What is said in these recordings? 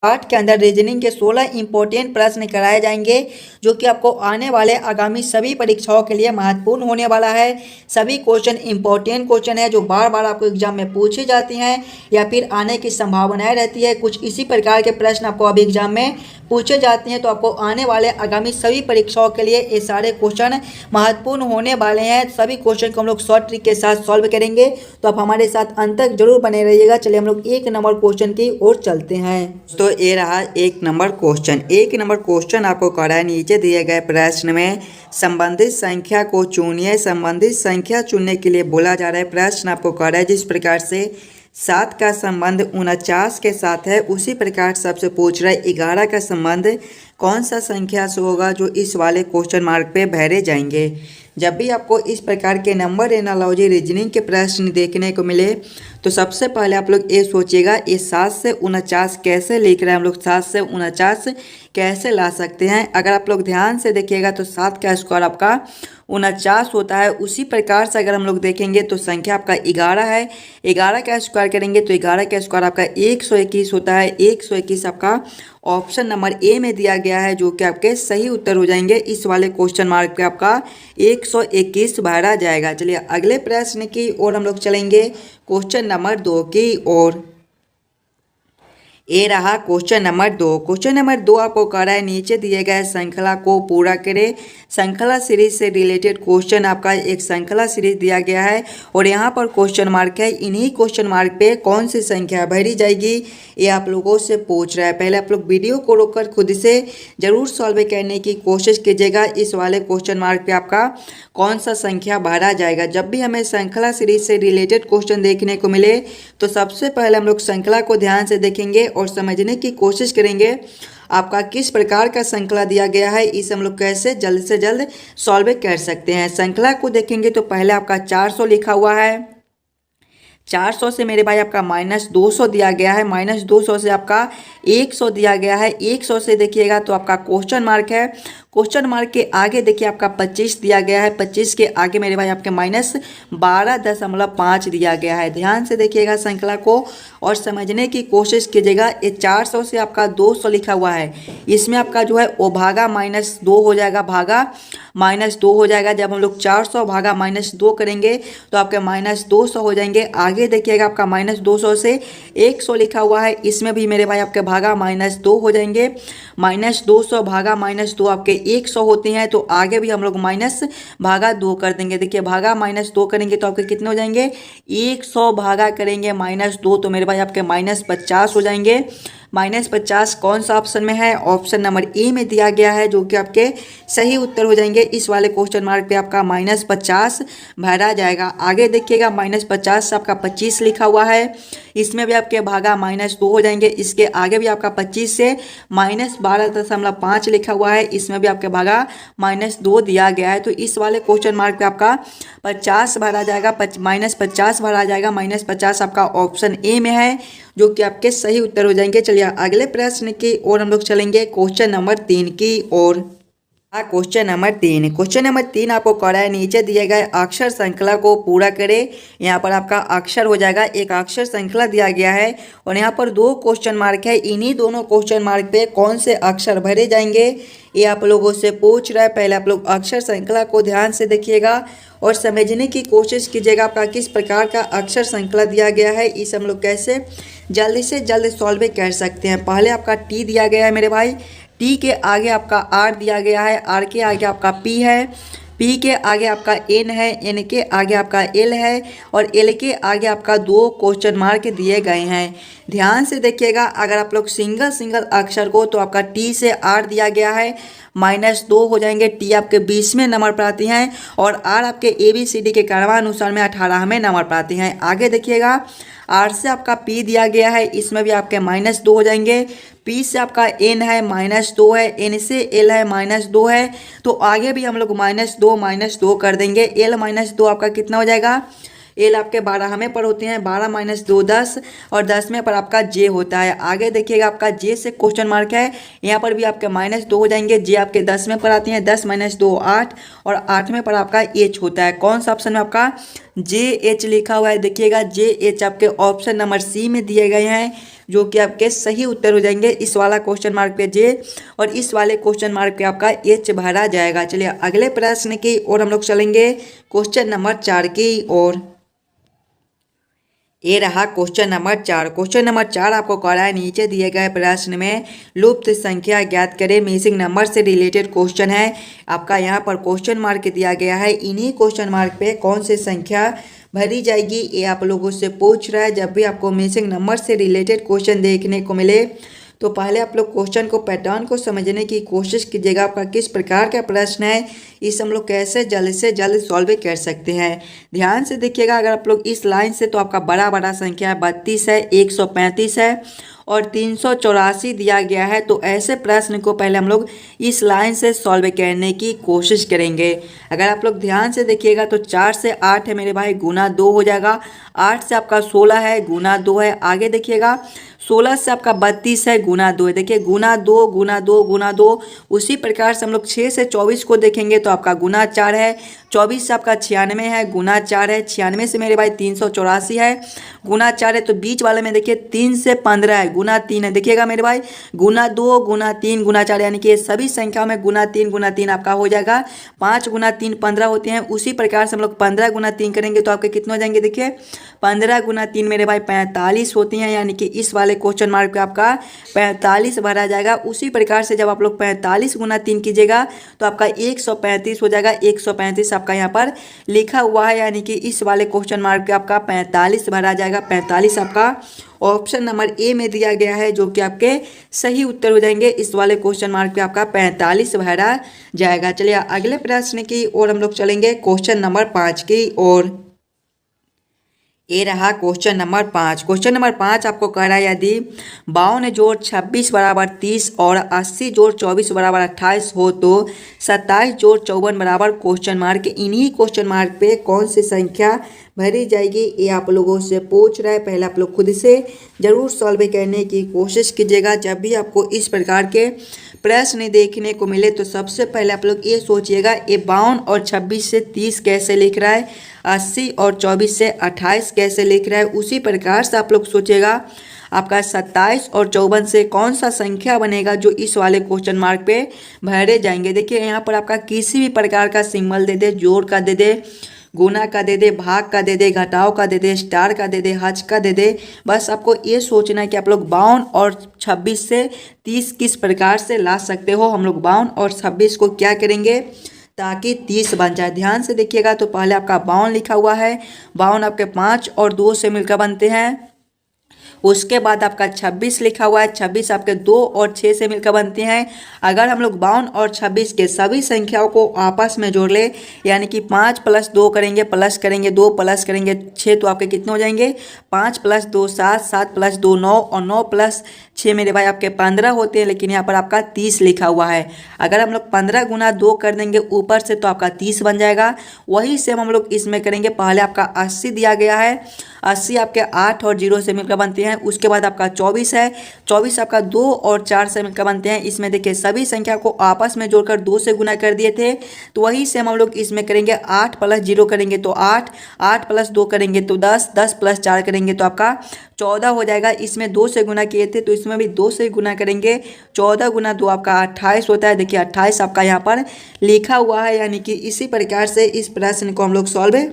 Part के अंदर reasoning के 16 इंपॉर्टेंट प्रश्न कराए जाएंगे जो कि आपको आने वाले आगामी सभी परीक्षाओं के लिए महत्वपूर्ण होने वाला है। सभी क्वेश्चन इंपॉर्टेंट क्वेश्चन है जो बार बार आपको एग्जाम में पूछे जाती हैं या फिर आने की संभावनाएं रहती है। कुछ इसी प्रकार के प्रश्न आपको अभी एग्जाम में पूछे जाते हैं, तो आपको आने वाले आगामी सभी परीक्षाओं के लिए ये सारे क्वेश्चन महत्वपूर्ण होने वाले हैं। सभी क्वेश्चन को हम लोग शॉर्ट ट्रिक के साथ सॉल्व करेंगे, तो आप हमारे साथ अंत तक जरूर बने रहिएगा। चलिए हम लोग एक नंबर क्वेश्चन की ओर चलते हैं। तो ये रहा एक नंबर क्वेश्चन। एक नंबर क्वेश्चन आपको करा है, नीचे दिए गए प्रश्न में संबंधित संख्या को चुनिए। संबंधित संख्या चुनने के लिए बोला जा रहा है। प्रश्न आपको करा है जिस प्रकार से 7 का संबंध 49 के साथ है, उसी प्रकार सबसे पूछ रहा है 11 का संबंध कौन सा संख्या से होगा, जो इस वाले क्वेश्चन मार्क पे भरे जाएंगे। जब भी आपको इस प्रकार के नंबर एनालॉजी रीजनिंग के प्रश्न देखने को मिले, तो सबसे पहले आप लोग ये सोचिएगा ये 7 से 49 कैसे लिख रहे हैं। हम लोग 7 से 49 कैसे ला सकते हैं। अगर आप लोग ध्यान से देखिएगा तो 7 का स्क्वायर आपका 49 होता है। उसी प्रकार से अगर हम लोग देखेंगे तो संख्या आपका 11 है। 11 का स्क्वायर करेंगे तो 11 का स्क्वायर आपका 121 होता है। 121 आपका ऑप्शन नंबर ए में दिया गया है, जो कि आपके सही उत्तर हो जाएंगे। इस वाले क्वेश्चन मार्क पे आपका 121 भरा जाएगा। चलिए अगले प्रश्न की ओर हम लोग चलेंगे, क्वेश्चन नंबर 2 की ओर। ये रहा क्वेश्चन नंबर 2। क्वेश्चन नंबर 2 आपको कह रहा है नीचे दिए गए श्रृंखला को पूरा करें। श्रृंखला सीरीज से रिलेटेड क्वेश्चन आपका एक श्रृंखला सीरीज दिया गया है और यहाँ पर क्वेश्चन मार्क है। इन्हीं क्वेश्चन मार्क पे कौन सी संख्या भरी जाएगी, ये आप लोगों से पूछ रहा है। पहले आप लोग वीडियो को रोककर खुद से जरूर सॉल्व करने की कोशिश कीजिएगा। इस वाले क्वेश्चन मार्क पे आपका कौन सा संख्या भरा जाएगा। जब भी हमें श्रृंखला सीरीज से रिलेटेड क्वेश्चन देखने को मिले, तो सबसे पहले हम लोग श्रृंखला को ध्यान से देखेंगे और समझने की कोशिश करेंगे आपका किस प्रकार का श्रृंखला दिया गया है, इसे हम लोग कैसे जल्द से जल्द सॉल्व कर सकते हैं। श्रृंखला को देखेंगे तो पहले आपका 400 लिखा हुआ है। 400 से मेरे भाई आपका -200 दिया गया है। -200 से आपका 100 दिया गया है। 100 से देखिएगा तो आपका क्वेश्चन मार्क है। क्वेश्चन मार्क के आगे देखिए आपका 25 दिया गया है। 25 के आगे मेरे भाई आपके -12.5 दिया गया है। ध्यान से देखिएगा श्रृंखला को और समझने की कोशिश कीजिएगा। ये 400 से आपका 200 लिखा हुआ है, इसमें आपका जो है वो भागा -2 हो जाएगा, भागा -2 हो जाएगा। जब हम लोग 400 भागा -2 करेंगे तो आपके -200 हो जाएंगे। आगे देखिएगा आपका -200 से 100 लिखा हुआ है, इसमें भी मेरे भाई आपके भागा -2 हो जाएंगे। -200 भागा -2 आपके 100 होते हैं, तो आगे भी हम लोग माइनस भागा 2 कर देंगे। देखिए भागा -2 करेंगे तो आपके कितने हो जाएंगे, 100 भागा करेंगे -2 तो मेरे भाई आपके -50 हो जाएंगे। -50 कौन सा ऑप्शन में है, ऑप्शन नंबर ए में दिया गया है, जो कि आपके सही उत्तर हो जाएंगे। इस वाले क्वेश्चन मार्क पे आपका -50 भरा जाएगा। आगे देखिएगा -50 से आपका 25 लिखा हुआ है, इसमें भी आपके भागा -2 हो जाएंगे। इसके आगे भी आपका 25 से -12.5 लिखा हुआ है, इसमें भी आपके भागा -2 दिया गया है। तो इस वाले क्वेश्चन मार्क पे आपका 50 भरा जाएगा, -50 भरा जाएगा। -50 आपका ऑप्शन ए में है, जो कि आपके सही उत्तर हो जाएंगे। चलिए अगले प्रश्न की ओर हम लोग चलेंगे, क्वेश्चन नंबर 3 की ओर। Question number 3। क्वेश्चन नंबर 3 आपको कह रहा है नीचे दिए गए अक्षर श्रृंखला को पूरा करें। यहाँ पर आपका अक्षर हो जाएगा, एक अक्षर श्रृंखला दिया गया है और यहाँ पर 2 क्वेश्चन मार्क है। इन्हीं दोनों क्वेश्चन मार्क पे कौन से अक्षर भरे जाएंगे, ये आप लोगों से पूछ रहा है। पहले आप लोग अक्षर श्रृंखला को ध्यान से देखिएगा और समझने की कोशिश कीजिएगा आपका किस प्रकार का अक्षर श्रृंखला दिया गया है, इसे हम लोग कैसे जल्दी से जल्द सॉल्व कर सकते हैं। पहले आपका टी दिया गया है मेरे भाई, टी के आगे आपका आर दिया गया है, आर के आगे आपका पी है, पी के आगे आपका एन है, एन के आगे आपका एल है और एल के आगे आपका 2 क्वेश्चन मार्क दिए गए हैं। ध्यान से देखिएगा, अगर आप लोग सिंगल अक्षर को तो आपका टी से आर दिया गया है, -2 हो जाएंगे। टी आपके 20वें नंबर पर आती हैं और आर आपके ABCD के क्रमानुसार में 18वें नंबर पर आती हैं। आगे देखिएगा आर से आपका पी दिया गया है, इसमें भी आपके -2 हो जाएंगे। पी से आपका एन है, -2 है, एन से एल है, -2 है, तो आगे भी हम लोग -2 कर देंगे। एल -2 आपका कितना हो जाएगा, एल आपके 12वें पर होते हैं, 12 - 2 10 और 10वें पर आपका जे होता है। आगे देखिएगा आपका जे से क्वेश्चन मार्क है, यहाँ पर भी आपके -2 हो जाएंगे। जे आपके 10वें पर आती हैं, 10 - 2 8 और 8वें पर आपका एच होता है। कौन सा ऑप्शन में आपका JH लिखा हुआ है, देखिएगा JH आपके ऑप्शन नंबर सी में दिए गए हैं। जो कि आपके सही उत्तर हो जाएंगे। इस वाला क्वेश्चन मार्क पे जे और इस वाले क्वेश्चन मार्क पे आपका एच भरा जाएगा। चलिए अगले प्रश्न की ओर हम लोग चलेंगे, क्वेश्चन नंबर 4 की ओर। ये रहा क्वेश्चन नंबर 4। क्वेश्चन नंबर 4 आपको कह रहा है नीचे दिए गए प्रश्न में लुप्त संख्या ज्ञात करें, मिसिंग नंबर से रिलेटेड क्वेश्चन है। आपका यहाँ पर क्वेश्चन मार्क दिया गया है, इन्हीं क्वेश्चन मार्क पे कौन सी संख्या भरी जाएगी ये आप लोगों से पूछ रहा है। जब भी आपको मिसिंग नंबर से रिलेटेड क्वेश्चन देखने को मिले तो पहले आप लोग क्वेश्चन को पैटर्न को समझने की कोशिश कीजिएगा, आपका किस प्रकार का प्रश्न है, इस हम लोग कैसे जल्द से जल्द सॉल्व कर सकते हैं। ध्यान से देखिएगा, अगर आप लोग इस लाइन से तो आपका बड़ा संख्या 32 है, 135 है और 384 दिया गया है। तो ऐसे प्रश्न को पहले हम लोग इस लाइन से सॉल्व करने की कोशिश करेंगे। अगर आप लोग ध्यान से देखिएगा तो 4 से 8 है मेरे भाई, गुना 2 हो जाएगा। 8 से आपका 16 है, गुना 2 है। आगे देखिएगा 16 से आपका 32 है, गुना 2 है। देखिए गुना 2 गुना 2 गुना 2। उसी प्रकार से हम लोग 6 से 24 को देखेंगे तो आपका गुना 4 है। 24 से आपका 96 है, गुना 4 है। 96 से मेरे भाई 384 है, गुना 4 है। तो बीच वाले में देखिए 3 से 15 है, गुना 3 है। देखिएगा मेरे भाई गुना 2 गुना 3 गुना 4, यानी कि ये सभी संख्याओं में गुना 3 आपका हो जाएगा। 5 गुना 3 15 होते हैं। उसी प्रकार से हम लोग 15 गुना 3 करेंगे तो आपके कितने हो जाएंगे, देखिए 15 गुना 3 मेरे भाई 45 होती हैं, यानी कि इस वाले क्वेश्चन मार्क पे आपका 45 भरा जाएगा। उसी प्रकार से जब आप लोग 45 गुना 3 कीजिएगा तो आपका 135 हो जाएगा। 135 आपका यहाँ पर लिखा हुआ है, यानी कि इस वाले क्वेश्चन मार्क पे आपका 45 भरा जाएगा। 45 आपका ऑप्शन नंबर ए में दिया गया है, जो कि आपके सही उत्तर हो जाएंगे। इस वाले क्वेश्चन मार्क पे आपका 45 भरा जाएगा। चलिए अगले प्रश्न की ओर हम लोग चलेंगे, क्वेश्चन नंबर 5 की ओर। ये रहा क्वेश्चन नंबर 5। क्वेश्चन नंबर 5 आपको कह रहा है यदि 52 जोड़ 26 बराबर 30 और 80 जोड़ 24 बराबर 28 हो तो 27 जोड़ 54 बराबर क्वेश्चन मार्क, इन्हीं क्वेश्चन मार्क पे कौन सी संख्या भरी जाएगी ये आप लोगों से पूछ रहा है। पहले आप लोग खुद से ज़रूर सॉल्व करने की कोशिश कीजिएगा। जब भी आपको इस प्रकार के प्रश्न देखने को मिले तो सबसे पहले आप लोग ये सोचिएगा ये 52 और 26 से 30 कैसे लिख रहा है, 80 और 24 से 28 कैसे लिख रहा है। उसी प्रकार से आप लोग सोचिएगा आपका 27 और 54 से कौन सा संख्या बनेगा जो इस वाले क्वेश्चन मार्क पे भरे जाएंगे। देखिए यहाँ पर आपका किसी भी प्रकार का सिंबल दे दे, जोड़ का दे दे, गुना का दे दे, भाग का दे दे, घटाव का दे दे, स्टार का दे दे, हज का दे दे। बस आपको ये सोचना है कि आप लोग 52 और 26 से 30 किस प्रकार से ला सकते हो। हम लोग 52 और 26 को क्या करेंगे ताकि 30 बन जाए। ध्यान से देखिएगा तो पहले आपका 52 लिखा हुआ है, 52 आपके 5 और 2 से मिलकर बनते हैं। उसके बाद आपका 26 लिखा हुआ है, 26 आपके 2 और 6 से मिलकर बनते हैं। अगर हम लोग 52 और 26 के सभी संख्याओं को आपस में जोड़ ले, यानी कि 5 प्लस 2 करेंगे, प्लस करेंगे 2, प्लस करेंगे 6, तो आपके कितने हो जाएंगे 5 प्लस 2 7, 7 प्लस 2 9 और 9 प्लस 6 मेरे भाई आपके 15 होते हैं, लेकिन यहाँ पर आपका 30 लिखा हुआ है। अगर हम लोग 15 गुना 2 कर देंगे ऊपर से तो आपका 30 बन जाएगा। वही सेम हम लोग इसमें करेंगे। पहले आपका 80 दिया गया है, 80 आपके 8 और 0 से मिलकर बनते हैं। उसके बाद आपका 24 है, 24 आपका 2 और 4 से मिलकर बनते हैं। इसमें देखिए सभी संख्या को आपस में जोड़कर 2 से गुना कर दिए थे, तो वही सेम हम लोग इसमें करेंगे। 8 प्लस 0 करेंगे तो 8, 8 प्लस 2 करेंगे तो 10, 10 प्लस 4 करेंगे तो आपका 14 हो जाएगा। इसमें 2 से गुना किए थे तो इसमें भी 2 से गुना करेंगे। 14 गुना 2 आपका 28 होता है। देखिए 28 आपका यहाँ पर लिखा हुआ है, यानी कि इसी प्रकार से इस प्रश्न को हम लोग सॉल्व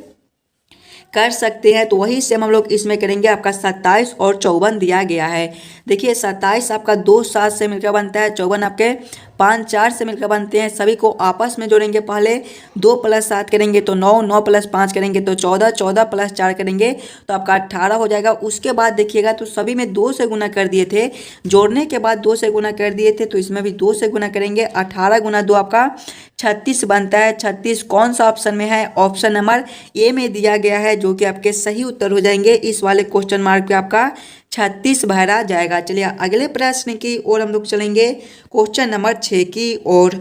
कर सकते हैं। तो वही सेम हम लोग इसमें करेंगे। आपका 27 और 54 दिया गया है। देखिए 27 आपका 2 7 से मिलकर बनता है, 54 आपके 5 4 से मिलकर बनते हैं। सभी को आपस में जोड़ेंगे। पहले 2 प्लस 7 करेंगे तो 9, 9 प्लस 5 करेंगे तो 14, 14 प्लस 4 करेंगे तो आपका 18 हो जाएगा। उसके बाद देखिएगा तो सभी में 2 से गुना कर दिए थे, जोड़ने के बाद 2 से गुना कर दिए थे, तो इसमें भी 2 से गुना करेंगे। 18 गुना 2 आपका 36 बनता है। 36 कौन सा ऑप्शन में है, ऑप्शन नंबर ए में दिया गया है, जो कि आपके सही उत्तर हो जाएंगे। इस वाले क्वेश्चन मार्क पे आपका 36 भरा जाएगा। चलिए अगले प्रश्न की ओर हम लोग चलेंगे, क्वेश्चन नंबर 6 की ओर।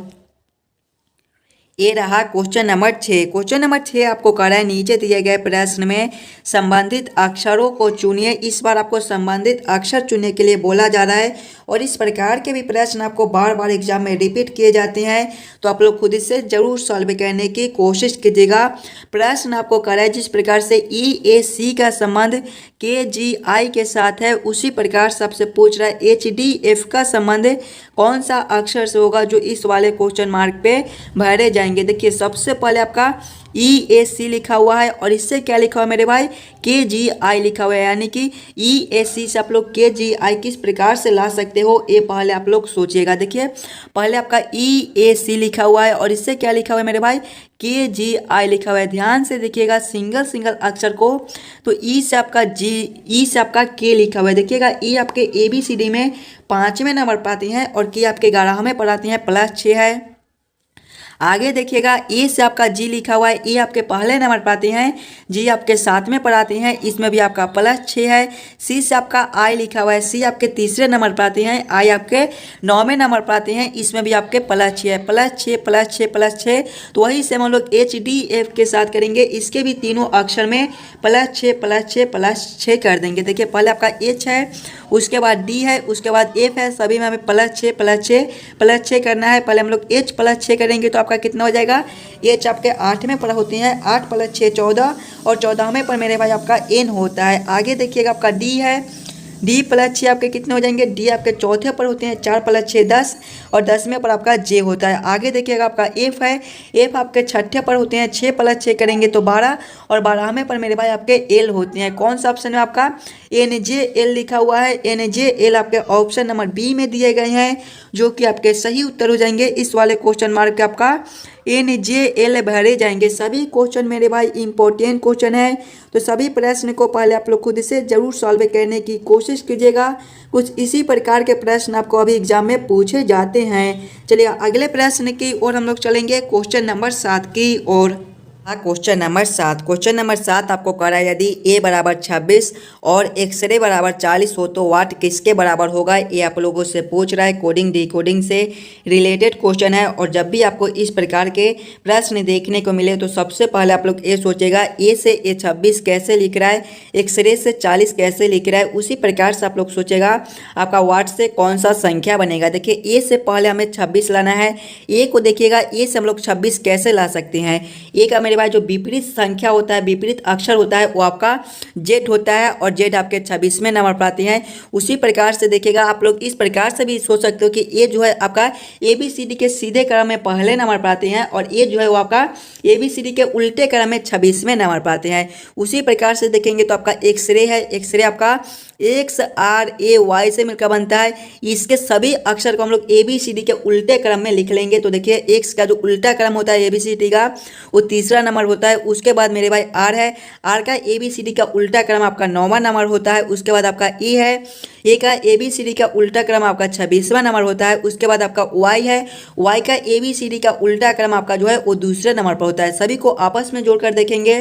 ये रहा क्वेश्चन नंबर 6। क्वेश्चन नंबर 6 आपको कह रहा है नीचे दिए गए प्रश्न में संबंधित अक्षरों को चुनिए। इस बार आपको संबंधित अक्षर चुनने के लिए बोला जा रहा है और इस प्रकार के भी प्रश्न आपको बार बार एग्जाम में रिपीट किए जाते हैं, तो आप लोग खुद से जरूर सॉल्व करने की कोशिश कीजिएगा। प्रश्न आपको कह रहा है जिस प्रकार से EAC का संबंध KGI के साथ है, उसी प्रकार से आपसे पूछ रहा है HDF का संबंध कौन सा अक्षर से होगा, जो इस वाले क्वेश्चन मार्क पे भरे जाएंगे। देखिए सबसे पहले आपका EAC लिखा हुआ है और इससे क्या लिखा हुआ है मेरे भाई, KGI लिखा हुआ है, यानी कि EAC से आप लोग KGI किस प्रकार से ला सकते हो, ये पहले आप लोग सोचिएगा। देखिए पहले आपका EAC लिखा हुआ है और इससे क्या लिखा हुआ है मेरे भाई, KGI लिखा हुआ है। ध्यान से देखिएगा सिंगल सिंगल अक्षर को, तो E से आपका E से आपका K लिखा हुआ है। देखिएगा E आपके ABCD में 5वें नंबर पर आती हैं और K आपके 11वें पर आती हैं, +6 है। आगे देखिएगा ए से आपका जी लिखा हुआ है, ए आपके पहले नंबर पर आते हैं, जी आपके 7वें पर आते हैं, इसमें भी आपका +6 है। सी से आपका आई लिखा हुआ है, सी आपके 3रे नंबर पर आते हैं, आई आपके 9वें नंबर पर आते हैं, इसमें भी आपके +6 है। +6 तो वही से हम लोग HDF के साथ करेंगे, इसके भी तीनों अक्षर में +6 कर देंगे। देखिए पहले आपका H है, उसके बाद D है, उसके बाद F है, सभी में हमें +6 करना है। पहले हम लोग H +6 करेंगे तो आपका कितना हो जाएगा, H आपके 8वें पर होती हैं, 8 + 6 14 और 14वें पर मेरे भाई आपका N होता है। आगे देखिएगा आपका D है, D +6 आपके कितने हो जाएंगे, D आपके 4थे पर होते हैं, 4 + 6 10 और 10वें पर आपका J होता है। आगे देखिएगा आपका F है, F आपके 6ठे पर होते हैं, 6 + 6 करेंगे तो 12 और 12वें पर मेरे भाई आपके L होते हैं। कौन सा ऑप्शन में आपका NJL लिखा हुआ है, NJL आपके ऑप्शन नंबर B में दिए गए हैं, जो कि आपके सही उत्तर हो जाएंगे। इस वाले क्वेश्चन मार्क के आपका NJL भरे जाएंगे। सभी क्वेश्चन मेरे भाई इंपॉर्टेंट क्वेश्चन है, तो सभी प्रश्न को पहले आप लोग खुद से जरूर सॉल्व करने की कोशिश कीजिएगा। कुछ इसी प्रकार के प्रश्न आपको अभी एग्जाम में पूछे जाते हैं। चलिए अगले प्रश्न की ओर हम लोग चलेंगे, क्वेश्चन नंबर 7 की ओर। क्वेश्चन नंबर 7 आपको कह रहा है यदि A बराबर 26 और एक्सरे बराबर 40 हो तो वाट किसके बराबर होगा, ये आप लोगों से पूछ रहा है। कोडिंग डिकोडिंग से रिलेटेड क्वेश्चन है और जब भी आपको इस प्रकार के प्रश्न देखने को मिले तो सबसे पहले आप लोग ये सोचेगा A से A 26 कैसे लिख रहा है, एक्सरे से 40 कैसे लिख रहा है, उसी प्रकार से आप लोग सोचेगा आपका वाट से कौन सा संख्या बनेगा। देखिए A से पहले हमें 26 लाना है, A को देखिएगा A से हम लोग 26 कैसे ला सकते हैं। A का भाई जो विपरीत संख्या होता है, विपरीत अक्षर होता है, वो आपका Z होता है और Z आपके 26वें नंबर पर आते हैं। उसी प्रकार से देखिएगा आप लोग इस प्रकार से भी सोच सकते हो कि ये जो है आपका ABCD के सीधे क्रम में पहले नंबर पर आते हैं और ये जो है वो आपका ABCD के उल्टे क्रम में 26वें नंबर पर आते हैं। उसी प्रकार से देखेंगे तो आपका एक्सरे है, एक्सरे आपका XRAY से मिलकर बनता है। इसके सभी अक्षर को हम लोग ABCD के उल्टे क्रम में लिख लेंगे, तो देखिए X का जो उल्टा क्रम होता है ABCD का वो 3रा नंबर होता है। उसके बाद मेरे भाई R है, R का ABCD का उल्टा क्रम आपका 9वां नंबर होता है। उसके बाद आपका E है, A का ABCD का उल्टा क्रम आपका 26वां नंबर होता है। उसके बाद आपका Y है, Y का ABCD का उल्टा क्रम आपका जो है वो 2रे नंबर पर होता है। सभी को आपस में जोड़कर देखेंगे,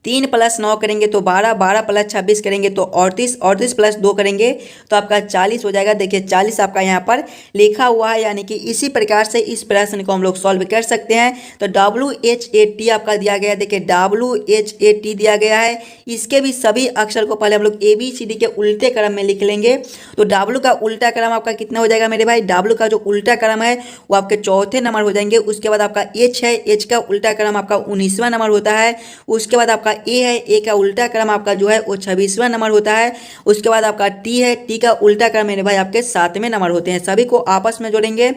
3 + 9 करेंगे तो 12, 12 + 26 करेंगे तो 38, 38 + 2 करेंगे तो आपका 40 हो जाएगा। देखिए 40 आपका यहाँ पर लिखा हुआ है, यानी कि इसी प्रकार से इस प्रश्न को हम लोग सॉल्व कर सकते हैं। तो WHAT आपका दिया गया है, देखिए WHAT दिया गया है। इसके भी सभी अक्षर को पहले हम लोग ABCD के उल्टे क्रम में लिख लेंगे, तो W का उल्टा क्रम आपका कितना हो जाएगा मेरे भाई, W का जो उल्टा क्रम है वो आपके 4थे नंबर हो जाएंगे। उसके बाद आपका H है, H का उल्टा क्रम आपका 19वां नंबर होता है। उसके बाद आपका A है, A का उल्टा क्रम आपका जो है वो 26वां नंबर होता है। उसके बाद आपका T है, T का उल्टा क्रम मेरे भाई आपके 7वें नंबर होते हैं। सभी को आपस में जोड़ेंगे,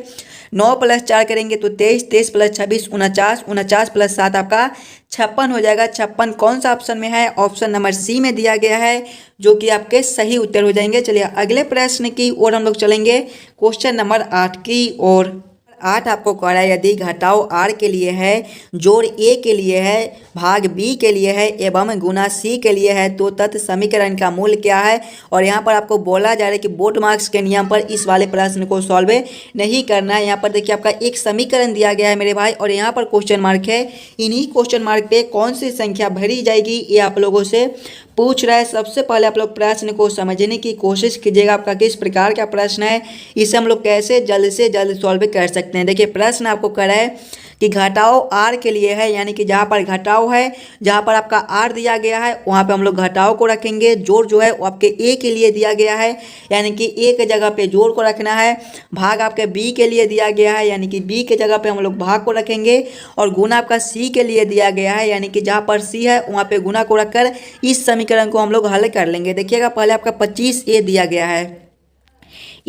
9 + 4 करेंगे तो 23, 23 + 26 49, 49 + 7 आपका 56 हो जाएगा। 56 कौन सा ऑप्शन में है, ऑप्शन नंबर C में दिया गया है, जो कि आपके सही उत्तर हो जाएंगे। चलिए अगले प्रश्न की ओर हम लोग चलेंगे, क्वेश्चन नंबर 8 की ओर। 8 आपको कह रहा है यदि घटाव R के लिए है, जोड़ A के लिए है, भाग B के लिए है एवं गुना C के लिए है तो तत् समीकरण का मूल क्या है। और यहाँ पर आपको बोला जा रहा है कि बोर्ड मार्क्स के नियम पर इस वाले प्रश्न को सॉल्व नहीं करना है। यहाँ पर देखिए आपका एक समीकरण दिया गया है मेरे भाई और यहाँ पर क्वेश्चन मार्क है। इन्हीं क्वेश्चन मार्क पे कौन सी संख्या भरी जाएगी ये आप लोगों से पूछ रहा है। सबसे पहले आप लोग प्रश्न को समझने की कोशिश कीजिएगा, आपका किस प्रकार का प्रश्न है, इसे हम लोग कैसे जल्द से जल्द सॉल्व कर सकते हैं। देखिए प्रश्न आपको कह रहा है कि घटाव आर के लिए है, यानी कि जहाँ पर घटाव है, जहाँ पर आपका आर दिया गया है वहाँ पे हम लोग घटाव को रखेंगे। जोड़ जो है वो आपके ए के लिए दिया गया है, यानी कि ए के जगह पे जोड़ को रखना है। भाग आपके बी के लिए दिया गया है, यानी कि बी के जगह पे हम लोग भाग को रखेंगे। और गुना आपका सी के लिए दिया गया है, यानी कि जहाँ पर सी है वहाँ पे गुना को रखकर इस समीकरण को हम लोग हल कर लेंगे। देखिएगा पहले आपका 25 दिया गया है,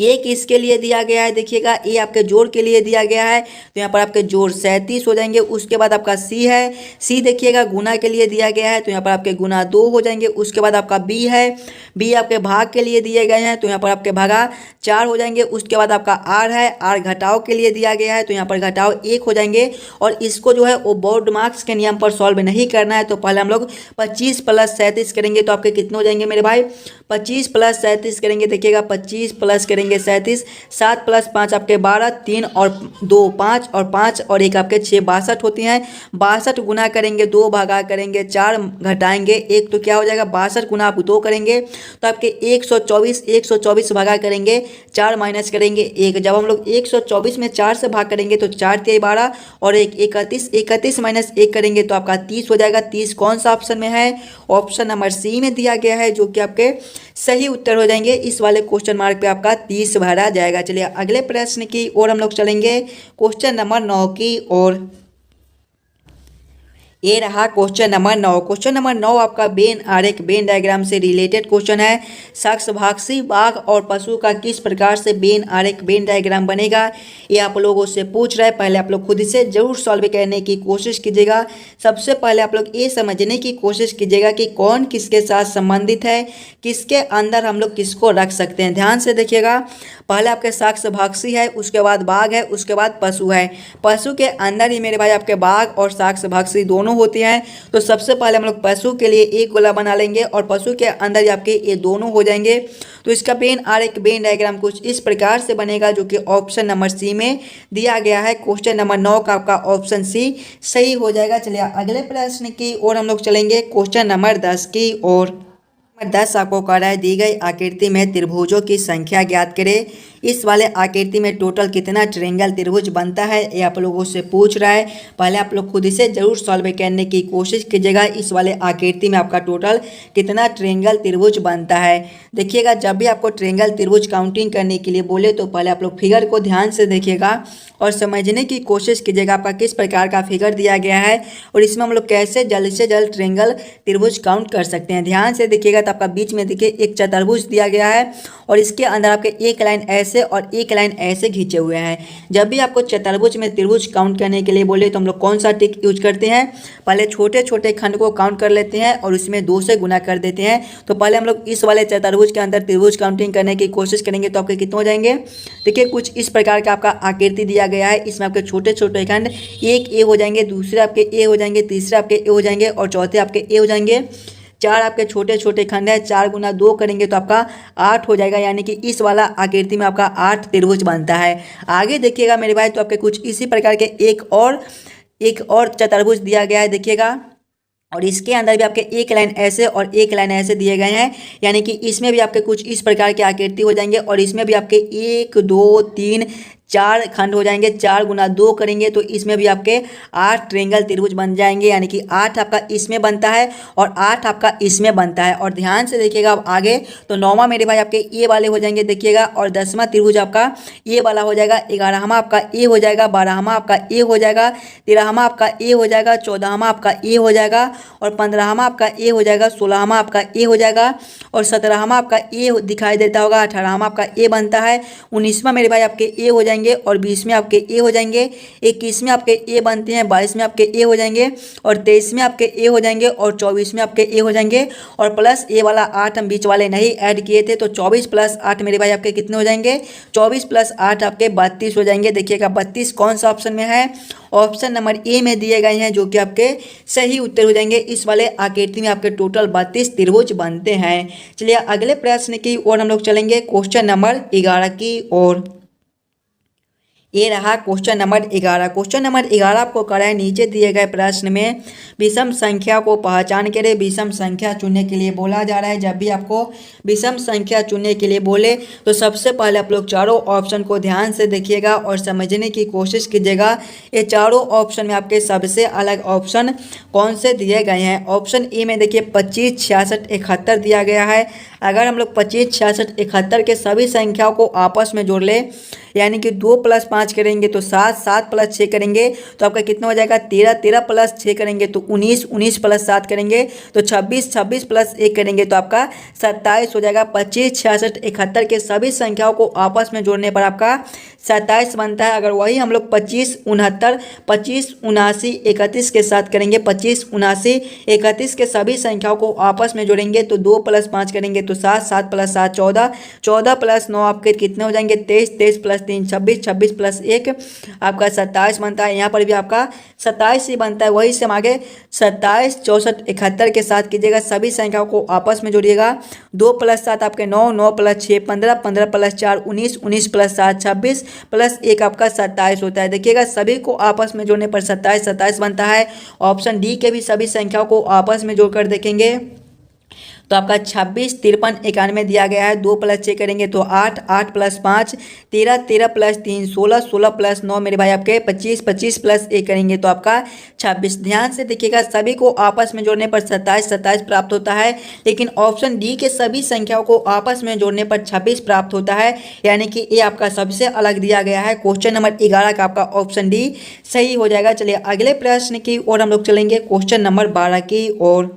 एक इसके लिए दिया गया है, देखिएगा ए आपके जोड़ के लिए दिया गया है, तो यहाँ पर आपके जोड़ 37 हो जाएंगे। उसके बाद आपका सी है, सी देखिएगा गुना के लिए दिया गया है, तो यहाँ पर आपके गुना 2 हो जाएंगे। उसके बाद आपका बी है, बी आपके भाग के लिए दिए गए हैं, तो यहाँ पर आपके भागा 4 हो जाएंगे। उसके बाद आपका आर है, आर घटाव के लिए दिया गया है, तो यहाँ पर घटाव 1 हो जाएंगे। और इसको जो है वो बोर्ड मार्क्स के नियम पर सॉल्व नहीं करना है, तो पहले हम लोग 25 प्लस 37 करेंगे, तो आपके कितने हो जाएंगे मेरे भाई, 25 प्लस 37 करेंगे। देखिएगा 25 प्लस करेंगे 37, 7 प्लस 5 आपके 12, 3 और 2 5 और 5 और 1 आपके 6, 62 होती हैं। 62 गुना करेंगे 2 भागा करेंगे 4 घटाएंगे 1, तो क्या हो जाएगा 62 गुना आप 2 करेंगे तो आपके 124, 124 भागा करेंगे 4 माइनस करेंगे 1। जब हम लोग 124 में 4 से भाग करेंगे तो 4 तिया 12 और 1 31, 31 माइनस 1 करेंगे तो आपका 30 हो जाएगा। 30 कौन सा ऑप्शन में है, ऑप्शन नंबर सी में दिया गया है, जो कि आपके सही उत्तर हो जाएंगे। इस वाले क्वेश्चन मार्क पे आपका 30 भरा जाएगा। चलिए अगले प्रश्न की ओर हम लोग चलेंगे, क्वेश्चन नंबर 9 की ओर। ये रहा क्वेश्चन नंबर 9। क्वेश्चन नंबर 9 आपका वेन आरेख, वेन डायग्राम से रिलेटेड क्वेश्चन है। शाकभाक्षी बाघ और पशु का किस प्रकार से वेन आरेख, वेन डायग्राम बनेगा, ये आप लोगों से पूछ रहा है। पहले आप लोग खुद से जरूर सॉल्व करने की कोशिश कीजिएगा। सबसे पहले आप लोग ये समझने की कोशिश कीजिएगा कि कौन किसके साथ संबंधित है, किसके अंदर हम लोग किसको रख सकते हैं। ध्यान से देखिएगा, पहले आपके शाकभाक्षी है, उसके बाद बाघ है, उसके बाद पशु है। पशु के अंदर ही मेरे भाई आपके बाघ और शाकभाक्षी दोनों होती हैं। तो सबसे पहले हम लोग पशु के लिए एक गोला बना लेंगे और पशु के अंदर ही आपके ये दोनों हो जाएंगे। तो इसका वेन आरेख, वेन डायग्राम कुछ इस प्रकार से बनेगा, जो कि ऑप्शन नंबर सी में दिया गया है। क्वेश्चन नंबर 9 का आपका ऑप्शन सी सही हो जाएगा। चलिए अगले प्रश्न की ओर हम लोग चलेंगे, क्वेश्चन नंबर 10 की ओर। 10 आपको कह रहा है दी गई आकृति में त्रिभुजों की संख्या ज्ञात करें। इस वाले आकृति में टोटल कितना ट्रायंगल त्रिभुज बनता है, ये आप लोगों से पूछ रहा है। पहले आप लोग खुद इसे जरूर सॉल्व करने की कोशिश कीजिएगा। इस वाले आकृति में आपका टोटल कितना ट्रायंगल त्रिभुज बनता है। देखिएगा, जब भी आपको ट्रायंगल त्रिभुज काउंटिंग करने के लिए बोले तो पहले आप लोग फिगर को ध्यान से देखिएगा और समझने की कोशिश कीजिएगा आपका किस प्रकार का फिगर दिया गया है और इसमें हम लोग कैसे जल्द से जल्द ट्रायंगल त्रिभुज काउंट कर सकते हैं। ध्यान से देखिएगा, तो आपका बीच में देखिए एक चतुर्भुज दिया गया है और इसके अंदर आपके एक लाइन ऐसे और एक लाइन ऐसे खींचे हुए हैं। जब भी आपको चतुर्भुज में त्रिभुज काउंट करने के लिए बोले तो हम लोग कौन सा टिक यूज करते हैं, पहले छोटे छोटे खंड को काउंट कर लेते हैं और उसमें 2 से गुना कर देते हैं। तो पहले हम लोग इस वाले चतुर्भुज के अंदर त्रिभुज काउंटिंग करने की कोशिश करेंगे तो आपके कितने हो जाएंगे। देखिए, कुछ इस प्रकार का आपका आकृति दिया गया है। इसमें आपके छोटे छोटे खंड एक ए हो जाएंगे, दूसरे आपके ए हो जाएंगे, तीसरे आपके ए हो जाएंगे और चौथे आपके ए हो जाएंगे। 4 आपके छोटे छोटे खंड है, 4 गुना 2 करेंगे तो आपका 8 हो जाएगा, यानी कि इस वाला आकृति में आपका 8 त्रिभुज बनता है। आगे देखिएगा मेरे भाई, तो आपके कुछ इसी प्रकार के एक और चतुर्भुज दिया गया है। देखिएगा, और इसके अंदर भी आपके एक लाइन ऐसे और एक लाइन ऐसे दिए गए हैं, यानी कि इसमें भी आपके कुछ इस प्रकार की आकृति हो जाएंगे और इसमें भी आपके 1 2 3 4 खंड हो जाएंगे। 4 गुना 2 करेंगे तो इसमें भी आपके 8 ट्रायंगल त्रिभुज बन जाएंगे, यानी कि 8 आपका इसमें बनता है और 8 आपका इसमें बनता है। और ध्यान से देखिएगा अब आगे, तो 9वां मेरे भाई आपके ए वाले हो जाएंगे। देखिएगा, और 10वां त्रिभुज आपका ए वाला हो जाएगा। 11वां आपका ए हो जाएगा, 12वां आपका ए हो जाएगा, 13वां आपका ए हो जाएगा, 14वां आपका ए हो जाएगा और 15वां आपका ए हो जाएगा, 16वां आपका ए हो जाएगा और 17वां आपका ए दिखाई देता होगा, 18वां आपका ए बनता है, 19वां मेरे भाई आपके ए हो जाएंगे और 20 में आपके ए हो जाएंगे, 21 में आपके ए बनते हैं, 22 में आपके ए हो जाएंगे और 23 में आपके ए हो जाएंगे और 24 में आपके ए हो जाएंगे और प्लस ए वाला 8 हम बीच वाले नहीं ऐड किए थे, तो 24 प्लस 8 मेरे भाई आपके कितने हो जाएंगे, 24 प्लस 8 आपके 32 हो जाएंगे। देखिएगा 32 कौन सा ऑप्शन में है, ऑप्शन नंबर ए में दिए गए हैं, जो कि आपके सही उत्तर हो जाएंगे। इस वाले आकृति में आपके टोटल 32 त्रिभुज बनते हैं। चलिए अगले प्रश्न की ओर हम लोग चलेंगे, क्वेश्चन नंबर 11 की ओर। ये रहा क्वेश्चन नंबर 11। क्वेश्चन नंबर 11 आपको करा है नीचे दिए गए प्रश्न में विषम संख्या को पहचान करें। विषम संख्या चुनने के लिए बोला जा रहा है। जब भी आपको विषम संख्या चुनने के लिए बोले तो सबसे पहले आप लोग चारों ऑप्शन को ध्यान से देखिएगा और समझने की कोशिश कीजिएगा। ये चारों ऑप्शन में आपके सबसे अलग ऑप्शन कौन से दिए गए हैं। ऑप्शन ए में देखिए 25, 66, 71 दिया गया है। अगर हम लोग 25, 66, 71 के सभी संख्याओं को आपस में जोड़ ले यानी कि 2 + 5 करेंगे तो 7, 7 + 6 करेंगे तो आपका कितना हो जाएगा 13, 13 + 6 करेंगे तो 19, 19 + 7 करेंगे तो 26, 26 + 1 करेंगे तो आपका 27 हो जाएगा। 25, 66, 71 के सभी संख्याओं को आपस में जोड़ने पर आपका 27 बनता है। अगर वही हम लोग 25, 69, 25, 79, 31 के साथ करेंगे 25, 79, 31 के सभी संख्याओं को आपस में जोड़ेंगे तो 2 + 5 करेंगे तो 7, 7 + 7 14, 14 + 9 आपके कितने हो जाएंगे 23, 23 + 3 26, 26 + 1 आपका 27 बनता है। यहाँ पर भी आपका 27 ही बनता है। वही से हम आगे 27, 64, 71 के साथ कीजिएगा। सभी संख्याओं को आपस में जोड़िएगा। 2 + 7 आपके 9, 9 + 6 15, 15 + 4 19, 19 + 7 26 + 1 आपका 27 होता है। देखिएगा सभी को आपस में जोड़ने पर 27, 27 बनता है। ऑप्शन डी के भी सभी संख्याओं को आपस में जोड़कर देखेंगे तो आपका 26, 53, 91 दिया गया है। 2 + 6 करेंगे तो 8, 8 + 5 13, 13 + 3 16, 16 + 9 मेरे भाई आपके 25, 25 + 1 करेंगे तो आपका 26। ध्यान से देखिएगा सभी को आपस में जोड़ने पर 27, 27 प्राप्त होता है। लेकिन ऑप्शन डी के सभी संख्याओं को आपस में जोड़ने पर 26 प्राप्त होता है। यानी कि ये आपका सबसे अलग दिया गया है। क्वेश्चन नंबर 11 का आपका ऑप्शन डी सही हो जाएगा। चलिए अगले प्रश्न की ओर हम लोग चलेंगे क्वेश्चन नंबर 12 की ओर।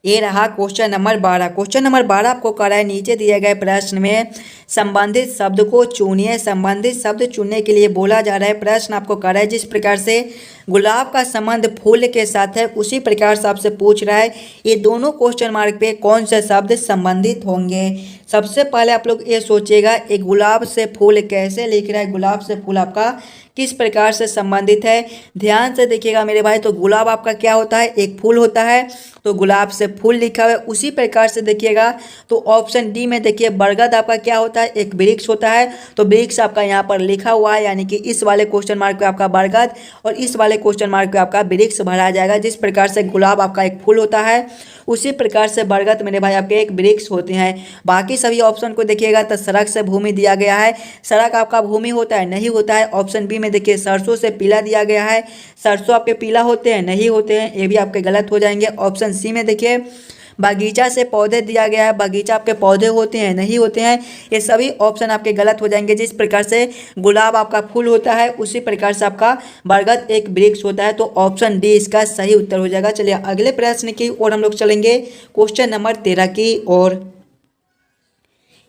ये रहा क्वेश्चन नंबर 12। क्वेश्चन नंबर 12 आपको करा है नीचे दिए गए प्रश्न में संबंधित शब्द को चुनिए। संबंधित शब्द चुनने के लिए बोला जा रहा है। प्रश्न आपको करा है जिस प्रकार से गुलाब का संबंध फूल के साथ है उसी प्रकार से आपसे पूछ रहा है ये दोनों क्वेश्चन मार्क पे कौन से शब्द संबंधित होंगे। सबसे पहले आप लोग ये सोचिएगा एक गुलाब से फूल कैसे लिख रहा है। गुलाब से फूल आपका किस प्रकार से संबंधित है। ध्यान से देखिएगा मेरे भाई। तो गुलाब आपका क्या होता है एक फूल होता है तो गुलाब से फूल लिखा हुआ है। उसी प्रकार से देखिएगा तो ऑप्शन डी में देखिए बरगद आपका क्या होता है एक वृक्ष होता है तो वृक्ष आपका यहाँ पर लिखा हुआ है। यानी कि इस वाले क्वेश्चन मार्क पे आपका बरगद और इस वाले क्वेश्चन मार्क पे आपका वृक्ष भरा जाएगा। जिस प्रकार से गुलाब आपका एक फूल होता है उसी प्रकार से बरगद मेरे भाई आपके एक वृक्ष होते हैं। बाकी सभी ऑप्शन को देखिएगा तो सड़क से भूमि दिया गया है। सड़क आपका भूमि होता है नहीं होता है। ऑप्शन बी में देखिए सरसों से पीला दिया गया है। सरसों आपके पीला होते हैं नहीं होते हैं। ये भी आपके गलत हो जाएंगे। ऑप्शन सी में देखिए बागीचा से पौधे दिया गया है। बागीचा आपके पौधे होते हैं नहीं होते हैं। ये सभी ऑप्शन आपके गलत हो जाएंगे। जिस प्रकार से गुलाब आपका फूल होता है उसी प्रकार से आपका बरगद एक वृक्ष होता है। तो ऑप्शन डी इसका सही उत्तर हो जाएगा। चलिए अगले प्रश्न की ओर हम लोग चलेंगे क्वेश्चन नंबर 13 की ओर।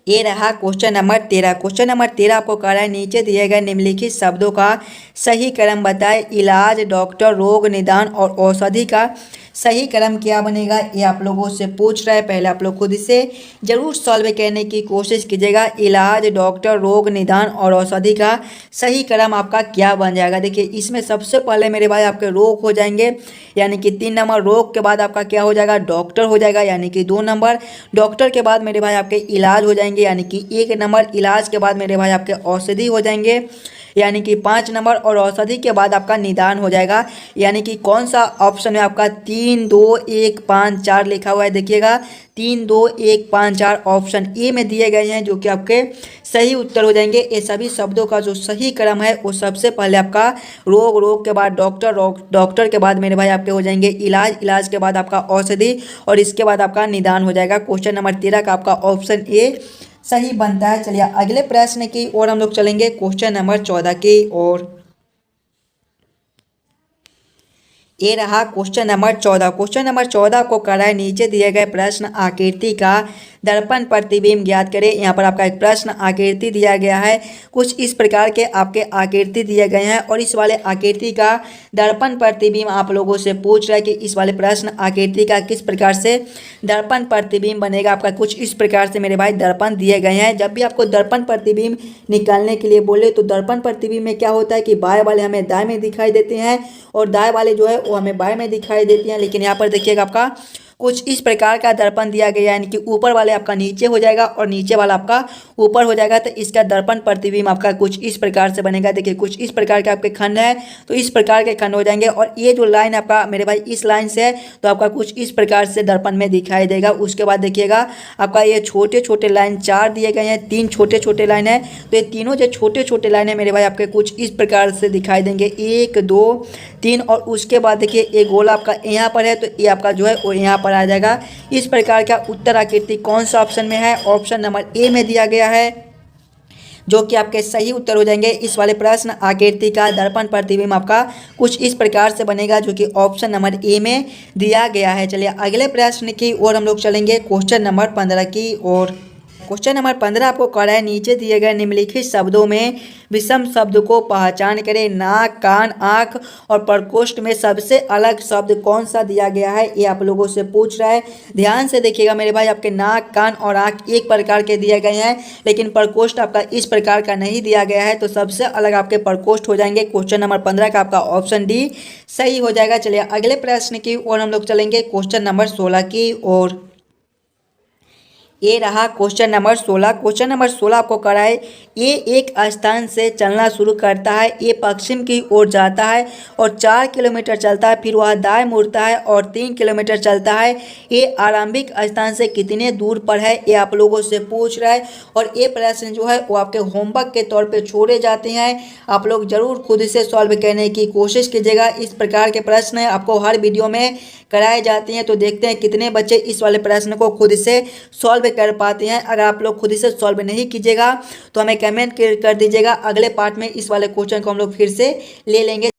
ये रहा क्वेश्चन नंबर 13। क्वेश्चन नंबर 13 आपको कह रहा है नीचे दिए गए निम्नलिखित शब्दों का सही क्रम बताएं। इलाज, डॉक्टर, रोग निदान और औषधि का सही क्रम क्या बनेगा ये आप लोगों से पूछ रहा है। पहले आप लोग खुद इसे जरूर सॉल्व करने की कोशिश कीजिएगा। इलाज, डॉक्टर, रोग निदान और औषधि का सही क्रम आपका क्या बन जाएगा। देखिए इसमें सबसे पहले मेरे भाई आपके रोग हो जाएंगे यानी कि 3 नंबर। रोग के बाद आपका क्या हो जाएगा डॉक्टर हो जाएगा यानी कि 2 नंबर। डॉक्टर के बाद मेरे भाई आपके इलाज हो जाएंगे यानी कि 1 नंबर। इलाज के बाद मेरे भाई आपके औषधि हो जाएंगे यानी कि 5 नंबर। और औषधि के बाद आपका निदान हो जाएगा यानी कि कौन सा ऑप्शन में आपका 3, 2, 1, 5, 4 लिखा हुआ है। देखिएगा 3, 2, 1, 5, 4 ऑप्शन ए में दिए गए हैं जो कि आपके सही उत्तर हो जाएंगे। ये सभी शब्दों का जो सही क्रम है वो सबसे पहले आपका रोग, रोग के बाद डॉक्टर, डॉक्टर के बाद मेरे भाई आपके हो जाएंगे इलाज, इलाज के बाद आपका औषधि और इसके बाद आपका निदान हो जाएगा। क्वेश्चन नंबर 13 का आपका ऑप्शन ए सही बनता है। चलिए अगले प्रश्न की ओर हम लोग चलेंगे क्वेश्चन नंबर 14 की ओर। ये रहा क्वेश्चन नंबर 14। क्वेश्चन नंबर 14 को करा है नीचे दिए गए प्रश्न आकृति का दर्पण प्रतिबिंब ज्ञात करें। यहाँ पर आपका एक प्रश्न आकृति दिया गया है। कुछ इस प्रकार के आपके आकृति दिए गए हैं और इस वाले आकृति का दर्पण प्रतिबिंब आप लोगों से पूछ रहा है कि इस वाले प्रश्न आकृति का किस प्रकार से दर्पण प्रतिबिंब बनेगा। आपका कुछ इस प्रकार से मेरे भाई दर्पण दिए गए हैं। जब भी आपको दर्पण प्रतिबिंब निकालने के लिए बोले तो दर्पण प्रतिबिंब में क्या होता है कि बाएं वाले हमें दाएं में दिखाई देते हैं और दाएं वाले जो है वो हमें बाएं में दिखाई देती हैं। लेकिन यहाँ पर देखिएगा आपका कुछ इस प्रकार का दर्पण दिया गया है, यानी कि ऊपर वाले आपका नीचे हो जाएगा और नीचे वाला आपका ऊपर हो जाएगा। तो इसका दर्पण प्रतिबिंब आपका कुछ इस प्रकार से बनेगा। देखिए कुछ इस प्रकार के आपके खंड है, तो इस प्रकार के खंड हो जाएंगे। और ये जो लाइन आपका मेरे भाई इस लाइन से है, तो आपका कुछ इस प्रकार से दर्पण में दिखाई देगा। उसके बाद देखिएगा आपका ये छोटे छोटे लाइन 4 दिए गए हैं, 3 छोटे छोटे लाइन है। तो ये तीनों जो छोटे छोटे लाइन है मेरे भाई आपके कुछ इस प्रकार से दिखाई देंगे, 1 2 3। और उसके बाद देखिए ये गोल आपका यहाँ पर है, तो ये आपका जो है वो यहाँ पर आ जाएगा। इस प्रकार का उत्तर आकृति कौन सा ऑप्शन में है? ऑप्शन नंबर ए में दिया गया है, जो कि आपके सही उत्तर हो जाएंगे। इस वाले प्रश्न आकृति का दर्पण प्रतिबिंब आपका कुछ इस प्रकार से बनेगा, जो कि ऑप्शन नंबर ए में दिया गया है। चलिए अगले प्रश्न की ओर हम लोग चलेंगे, क्वेश्चन नंबर 15 की ओर। क्वेश्चन नंबर 15 आपको कर रहा है, नीचे दिए गए निम्नलिखित शब्दों में विषम शब्द को पहचान करें। नाक, कान, आँख और प्रकोष्ठ में सबसे अलग शब्द कौन सा दिया गया है, ये आप लोगों से पूछ रहा है। ध्यान से देखिएगा मेरे भाई, आपके नाक, कान और आँख एक प्रकार के दिए गए हैं, लेकिन प्रकोष्ठ आपका इस प्रकार का नहीं दिया गया है। तो सबसे अलग आपके प्रकोष्ठ हो जाएंगे। क्वेश्चन नंबर 15 का आपका ऑप्शन डी सही हो जाएगा। चलिए अगले प्रश्न की ओर हम लोग चलेंगे, क्वेश्चन नंबर 16 की ओर। ये रहा क्वेश्चन नंबर 16। क्वेश्चन नंबर 16 आपको कराए, ये एक स्थान से चलना शुरू करता है, ये पश्चिम की ओर जाता है और 4 किलोमीटर चलता है, फिर वह दाएं मुड़ता है और 3 किलोमीटर चलता है। ये आरंभिक स्थान से कितने दूर पर है, ये आप लोगों से पूछ रहा है। और ये प्रश्न जो है वो आपके होमवर्क के तौर पे छोड़े जाते हैं, आप लोग जरूर खुद से सॉल्व करने की कोशिश कीजिएगा। इस प्रकार के प्रश्न आपको हर वीडियो में कराए जाते हैं, तो देखते हैं कितने बच्चे इस वाले प्रश्न को खुद से सॉल्व कर पाते हैं। अगर आप लोग खुद से सॉल्व नहीं कीजिएगा तो हमें कमेंट कर दीजिएगा, अगले पार्ट में इस वाले क्वेश्चन को हम लोग फिर से ले लेंगे।